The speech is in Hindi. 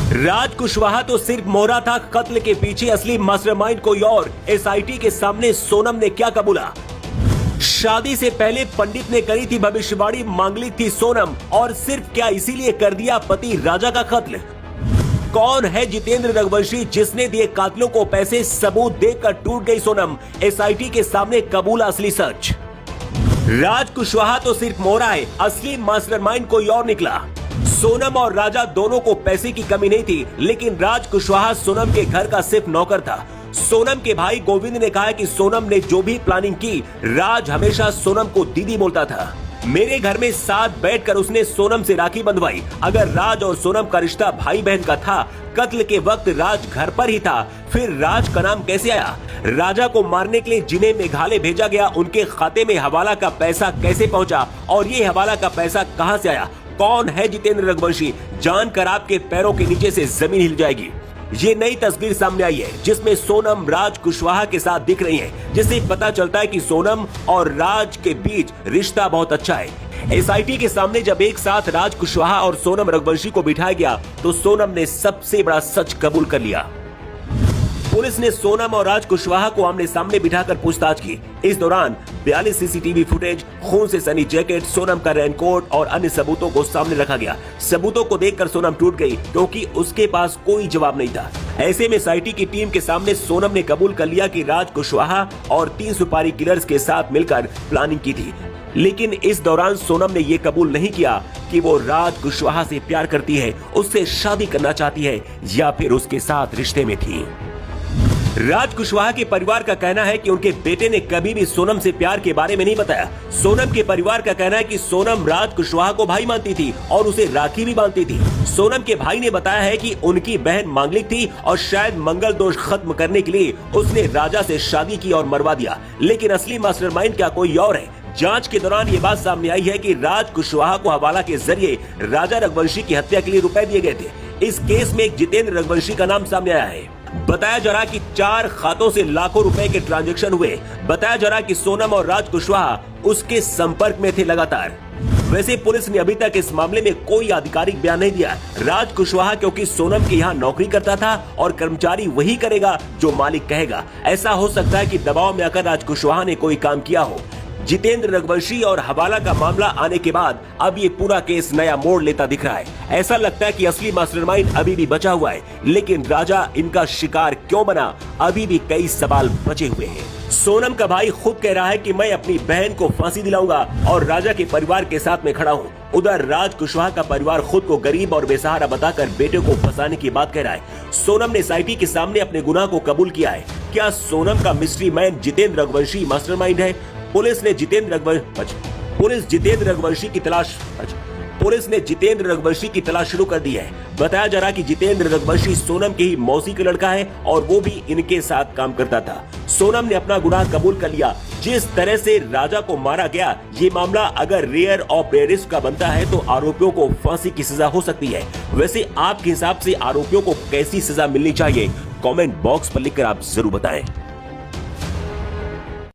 राज कुशवाहा तो सिर्फ मोहरा था, कत्ल के पीछे असली मास्टरमाइंड कोई और। एसआईटी के सामने सोनम ने क्या कबूला? शादी से पहले पंडित ने करी थी भविष्यवाणी, मांगलिक थी सोनम, और सिर्फ क्या इसीलिए कर दिया पति राजा का कत्ल? कौन है जितेंद्र रघुवंशी जिसने दिए कातिलों को पैसे? सबूत देकर टूट गई सोनम। एसआईटी के सामने कबूला असली सच। राज कुशवाहा तो सिर्फ मोहरा है, असली मास्टरमाइंड कोई और निकला। सोनम और राजा दोनों को पैसे की कमी नहीं थी, लेकिन राज कुशवाहा सोनम के घर का सिर्फ नौकर था। सोनम के भाई गोविंद ने कहा कि सोनम ने जो भी प्लानिंग की, राज हमेशा सोनम को दीदी बोलता था। मेरे घर में साथ बैठकर उसने सोनम से राखी बंधवाई। अगर राज और सोनम का रिश्ता भाई बहन का था, कत्ल के वक्त राज घर पर ही था, फिर राज का नाम कैसे आया? राजा को मारने के लिए जिन्हें मेघालय भेजा गया, उनके खाते में हवाला का पैसा कैसे पहुंचा? और ये हवाला का पैसा कहां से आया? कौन है जितेंद्र रघुवंशी? जानकर आपके पैरों के नीचे से जमीन हिल जाएगी। ये नई तस्वीर सामने आई है जिसमें सोनम राज कुशवाहा के साथ दिख रही है, जिससे पता चलता है कि सोनम और राज के बीच रिश्ता बहुत अच्छा है। एसआईटी के सामने जब एक साथ राज कुशवाहा और सोनम रघुवंशी को बिठाया गया, तो सोनम ने सबसे बड़ा सच कबूल कर लिया। पुलिस ने सोनम और राज कुशवाहा को आमने सामने बिठाकर पूछताछ की। इस दौरान 42 सीसीटीवी फुटेज, खून से सनी जैकेट, सोनम का रेनकोट और अन्य सबूतों को सामने रखा गया। सबूतों को देखकर सोनम टूट गई, क्योंकि उसके पास कोई जवाब नहीं था। ऐसे में एसआईटी की टीम के सामने सोनम ने कबूल कर लिया कि राज कुशवाहा और 3 सुपारी किलर्स के साथ मिलकर प्लानिंग की थी। लेकिन इस दौरान सोनम ने यह कबूल नहीं किया कि वो राज कुशवाहा से प्यार करती है, उससे शादी करना चाहती है, या फिर उसके साथ रिश्ते में थी। राज कुशवाहा के परिवार का कहना है कि उनके बेटे ने कभी भी सोनम से प्यार के बारे में नहीं बताया। सोनम के परिवार का कहना है कि सोनम राज कुशवाहा को भाई मानती थी और उसे राखी भी बांधती थी। सोनम के भाई ने बताया है कि उनकी बहन मांगलिक थी और शायद मंगल दोष खत्म करने के लिए उसने राजा से शादी की और मरवा दिया। लेकिन असली मास्टरमाइंड क्या कोई और है? जांच के दौरान ये बात सामने आई है कि राज कुशवाहा को हवाला के जरिए राजा रघुवंशी की हत्या के लिए रुपए दिए गए थे। इस केस में एक जितेंद्र रघुवंशी का नाम सामने आया है। बताया जा रहा कि 4 खातों से लाखों रुपए के ट्रांजैक्शन हुए। बताया जा रहा कि सोनम और राज कुशवाहा उसके संपर्क में थे लगातार। वैसे पुलिस ने अभी तक इस मामले में कोई आधिकारिक बयान नहीं दिया। राज कुशवाहा क्योंकि सोनम के यहाँ नौकरी करता था और कर्मचारी वही करेगा जो मालिक कहेगा। ऐसा हो सकता है कि दबाव में आकर राज कुशवाहा ने कोई काम किया हो। जितेंद्र रघुवंशी और हवाला का मामला आने के बाद अब ये पूरा केस नया मोड़ लेता दिख रहा है। ऐसा लगता है कि असली मास्टरमाइंड अभी भी बचा हुआ है, लेकिन राजा इनका शिकार क्यों बना, अभी भी कई सवाल बचे हुए हैं। सोनम का भाई खुद कह रहा है कि मैं अपनी बहन को फांसी दिलाऊंगा और राजा के परिवार के साथ में खड़ा हूँ। उधर राज कुशवाहा का परिवार खुद को गरीब और बेसहारा बताकर बेटे को फंसाने की बात कह रहा है। सोनम ने एसआईटी के सामने अपने गुनाह को कबूल किया है। क्या सोनम का mystery man Jitendra Raghuvanshi mastermind है? पुलिस ने जितेंद्र रघुवंशी की तलाश शुरू कर दी है। बताया जा रहा कि जितेंद्र रघुवंशी सोनम के ही मौसी का लड़का है और वो भी इनके साथ काम करता था। सोनम ने अपना गुनाह कबूल कर लिया। जिस तरह से राजा को मारा गया, ये मामला अगर रेयर और रेयरिस्ट का बनता है तो आरोपियों को फांसी की सजा हो सकती है। वैसे आपके हिसाब से आरोपियों को कैसी सजा मिलनी चाहिए? कमेंट बॉक्स पर लिखकर आप जरूर बताएं।